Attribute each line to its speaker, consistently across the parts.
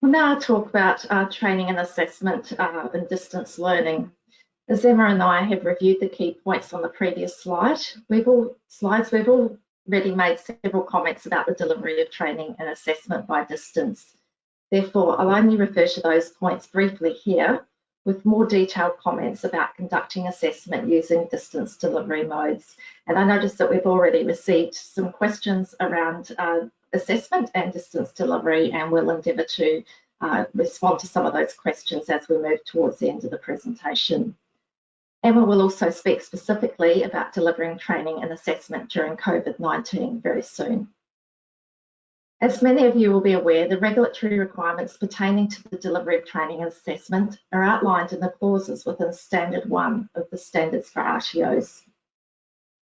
Speaker 1: We'll now talk about training and assessment and distance learning. As Emma and I have reviewed the key points on the previous slide, we've already made several comments about the delivery of training and assessment by distance. Therefore, I'll only refer to those points briefly here, with more detailed comments about conducting assessment using distance delivery modes. And I noticed that we've already received some questions around assessment and distance delivery, and we'll endeavour to respond to some of those questions as we move towards the end of the presentation. Emma will also speak specifically about delivering training and assessment during COVID-19 very soon. As many of you will be aware, the regulatory requirements pertaining to the delivery of training and assessment are outlined in the clauses within Standard 1 of the standards for RTOs.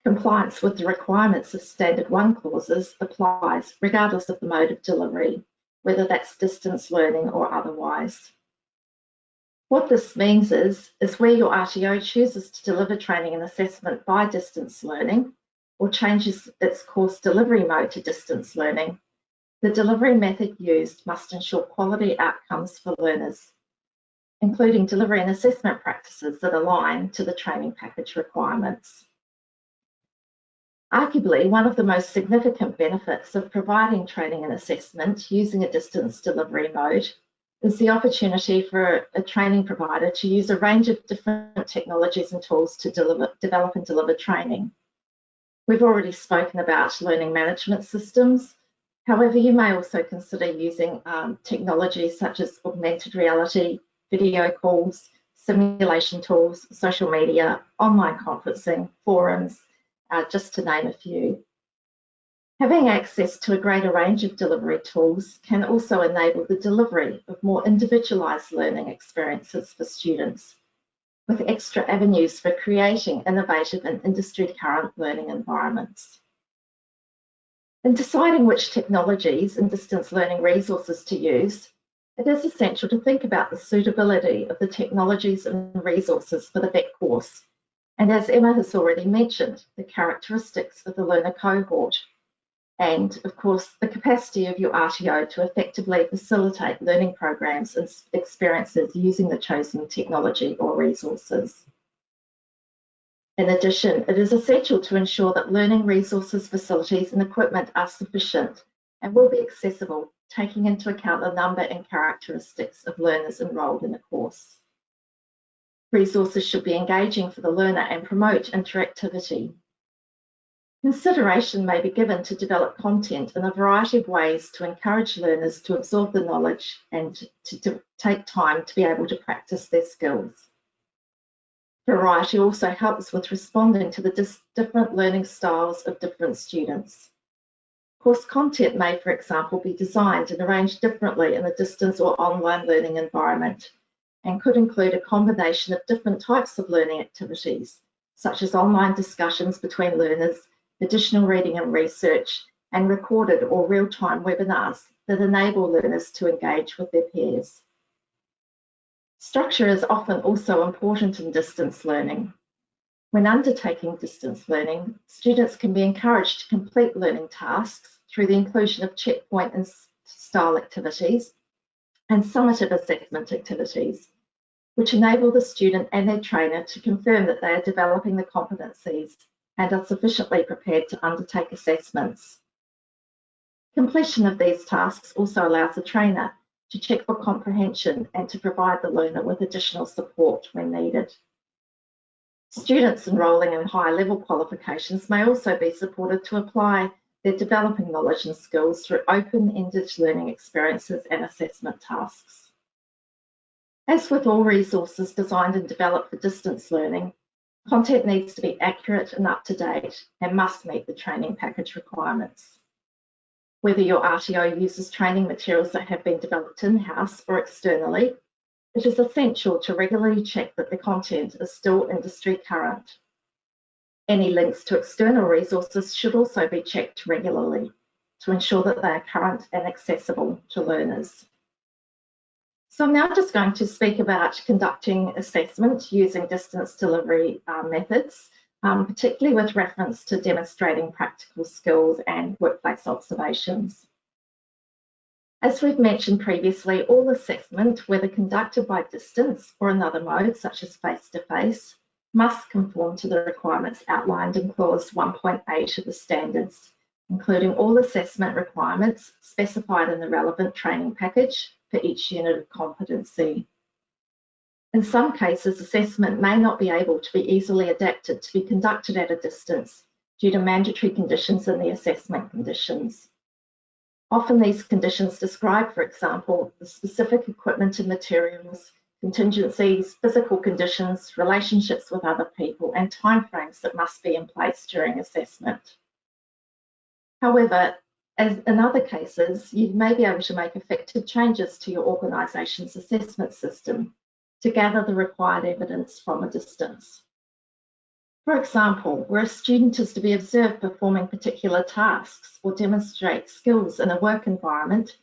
Speaker 1: Compliance with the requirements of Standard 1 clauses applies regardless of the mode of delivery, whether that's distance learning or otherwise. What this means is where your RTO chooses to deliver training and assessment by distance learning or changes its course delivery mode to distance learning, the delivery method used must ensure quality outcomes for learners, including delivery and assessment practices that align to the training package requirements. Arguably, one of the most significant benefits of providing training and assessment using a distance delivery mode is the opportunity for a training provider to use a range of different technologies and tools to develop and deliver training. We've already spoken about learning management systems. However, you may also consider using technologies such as augmented reality, video calls, simulation tools, social media, online conferencing, forums, just to name a few. Having access to a greater range of delivery tools can also enable the delivery of more individualised learning experiences for students, with extra avenues for creating innovative and industry-current learning environments. In deciding which technologies and distance learning resources to use, it is essential to think about the suitability of the technologies and resources for the VET course, and as Emma has already mentioned, the characteristics of the learner cohort, and of course the capacity of your RTO to effectively facilitate learning programs and experiences using the chosen technology or resources. In addition, it is essential to ensure that learning resources, facilities and equipment are sufficient and will be accessible, taking into account the number and characteristics of learners enrolled in the course. Resources should be engaging for the learner and promote interactivity. Consideration may be given to develop content in a variety of ways to encourage learners to absorb the knowledge and to take time to be able to practice their skills. Variety also helps with responding to the different learning styles of different students. Course content may, for example, be designed and arranged differently in a distance or online learning environment and could include a combination of different types of learning activities, such as online discussions between learners, additional reading and research, and recorded or real-time webinars that enable learners to engage with their peers. Structure is often also important in distance learning. When undertaking distance learning, students can be encouraged to complete learning tasks through the inclusion of checkpoint and style activities and summative assessment activities, which enable the student and their trainer to confirm that they are developing the competencies and are sufficiently prepared to undertake assessments. Completion of these tasks also allows the trainer to check for comprehension and to provide the learner with additional support when needed. Students enrolling in higher level qualifications may also be supported to apply their developing knowledge and skills through open-ended learning experiences and assessment tasks. As with all resources designed and developed for distance learning, content needs to be accurate and up-to-date and must meet the training package requirements. Whether your RTO uses training materials that have been developed in-house or externally, it is essential to regularly check that the content is still industry current. Any links to external resources should also be checked regularly to ensure that they are current and accessible to learners. So I'm now just going to speak about conducting assessment using distance delivery methods, particularly with reference to demonstrating practical skills and workplace observations. As we've mentioned previously, all assessment, whether conducted by distance or another mode, such as face-to-face, must conform to the requirements outlined in Clause 1.8 of the standards, including all assessment requirements specified in the relevant training package for each unit of competency. In some cases, assessment may not be able to be easily adapted to be conducted at a distance due to mandatory conditions in the assessment conditions. Often these conditions describe, for example, the specific equipment and materials, contingencies, physical conditions, relationships with other people, and timeframes that must be in place during assessment. However, as in other cases, you may be able to make effective changes to your organisation's assessment system to gather the required evidence from a distance. For example, where a student is to be observed performing particular tasks or demonstrate skills in a work environment,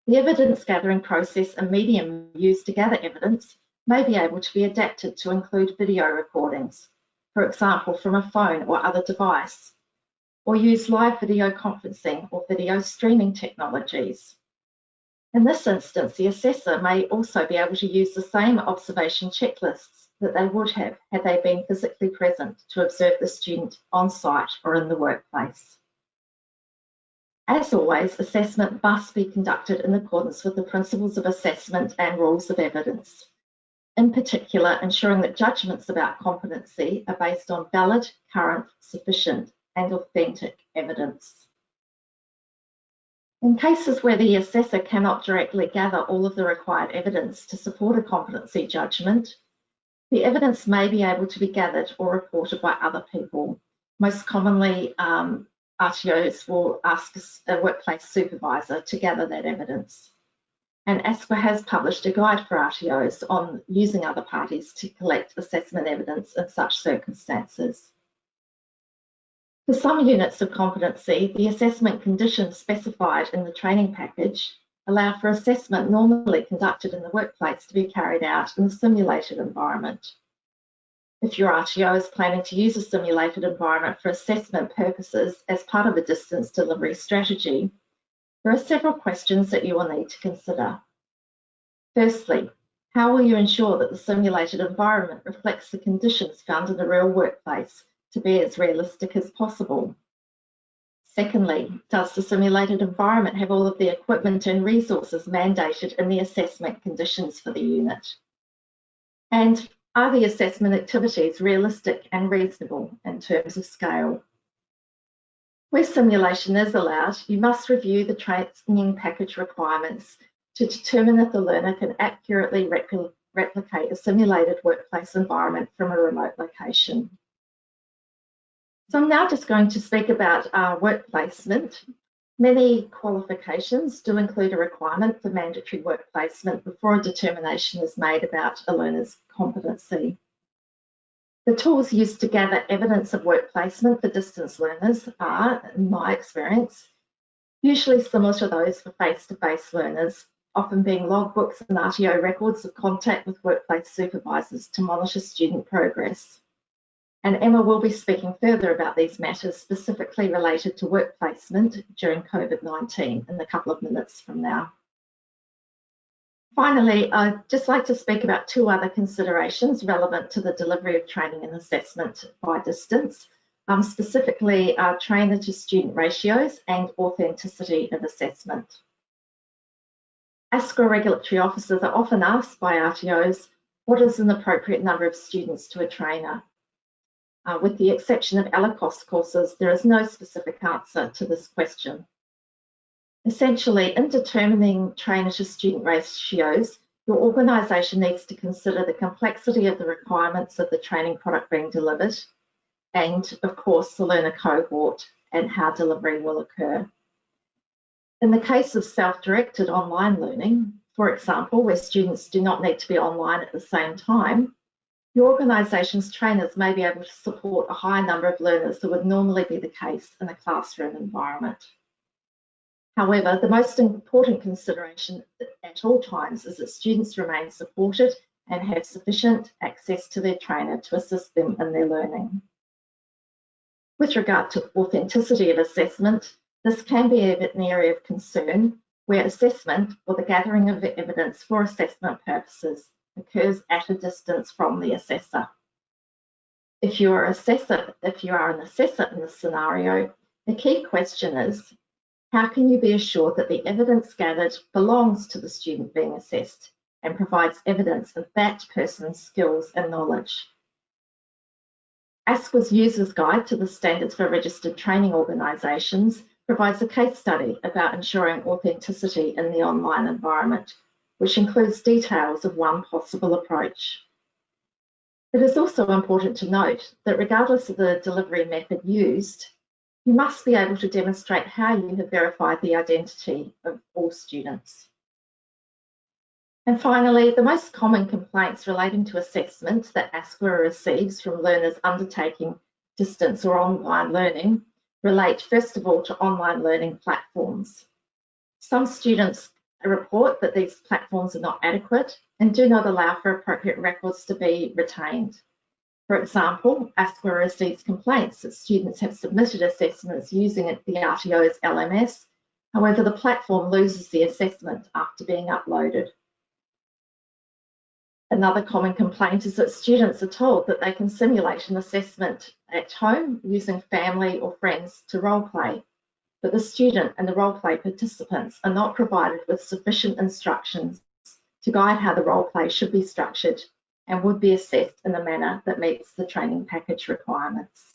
Speaker 1: the evidence gathering process and medium used to gather evidence may be able to be adapted to include video recordings, for example, from a phone or other device, or use live video conferencing or video streaming technologies. In this instance, the assessor may also be able to use the same observation checklists that they would have had they been physically present to observe the student on site or in the workplace. As always, assessment must be conducted in accordance with the principles of assessment and rules of evidence. In particular, ensuring that judgments about competency are based on valid, current, sufficient, and authentic evidence. In cases where the assessor cannot directly gather all of the required evidence to support a competency judgment, the evidence may be able to be gathered or reported by other people. Most commonly, RTOs will ask a workplace supervisor to gather that evidence. And ASQA has published a guide for RTOs on using other parties to collect assessment evidence in such circumstances. For some units of competency, the assessment conditions specified in the training package allow for assessment normally conducted in the workplace to be carried out in a simulated environment. If your RTO is planning to use a simulated environment for assessment purposes as part of a distance delivery strategy, there are several questions that you will need to consider. Firstly, how will you ensure that the simulated environment reflects the conditions found in the real workplace to be as realistic as possible? Secondly, does the simulated environment have all of the equipment and resources mandated in the assessment conditions for the unit? And are the assessment activities realistic and reasonable in terms of scale? Where simulation is allowed, you must review the training package requirements to determine if the learner can accurately replicate a simulated workplace environment from a remote location. So I'm now just going to speak about work placement. Many qualifications do include a requirement for mandatory work placement before a determination is made about a learner's competency. The tools used to gather evidence of work placement for distance learners are, in my experience, usually similar to those for face-to-face learners, often being logbooks and RTO records of contact with workplace supervisors to monitor student progress. And Emma will be speaking further about these matters specifically related to work placement during COVID-19 in a couple of minutes from now. Finally, I'd just like to speak about two other considerations relevant to the delivery of training and assessment by distance, specifically trainer to student ratios and authenticity of assessment. ASQA regulatory officers are often asked by RTOs, what is an appropriate number of students to a trainer? With the exception of ALACOS courses, there is no specific answer to this question. Essentially, in determining trainer to student ratios, your organisation needs to consider the complexity of the requirements of the training product being delivered and, of course, the learner cohort and how delivery will occur. In the case of self-directed online learning, for example, where students do not need to be online at the same time, your organisation's trainers may be able to support a higher number of learners than would normally be the case in a classroom environment. However, the most important consideration at all times is that students remain supported and have sufficient access to their trainer to assist them in their learning. With regard to authenticity of assessment, this can be an area of concern where assessment or the gathering of evidence for assessment purposes occurs at a distance from the assessor. If you are an assessor in this scenario, the key question is, how can you be assured that the evidence gathered belongs to the student being assessed and provides evidence of that person's skills and knowledge? ASQA's User's Guide to the Standards for Registered Training Organisations provides a case study about ensuring authenticity in the online environment, which includes details of one possible approach. It is also important to note that regardless of the delivery method used, you must be able to demonstrate how you have verified the identity of all students. And finally, the most common complaints relating to assessment that ASQA receives from learners undertaking distance or online learning relate first of all to online learning platforms. Some students report that these platforms are not adequate and do not allow for appropriate records to be retained. For example, ASQA receives complaints that students have submitted assessments using the RTO's LMS, however the platform loses the assessment after being uploaded. Another common complaint is that students are told that they can simulate an assessment at home using family or friends to role play, but the student and the role play participants are not provided with sufficient instructions to guide how the role play should be structured and would be assessed in a manner that meets the training package requirements.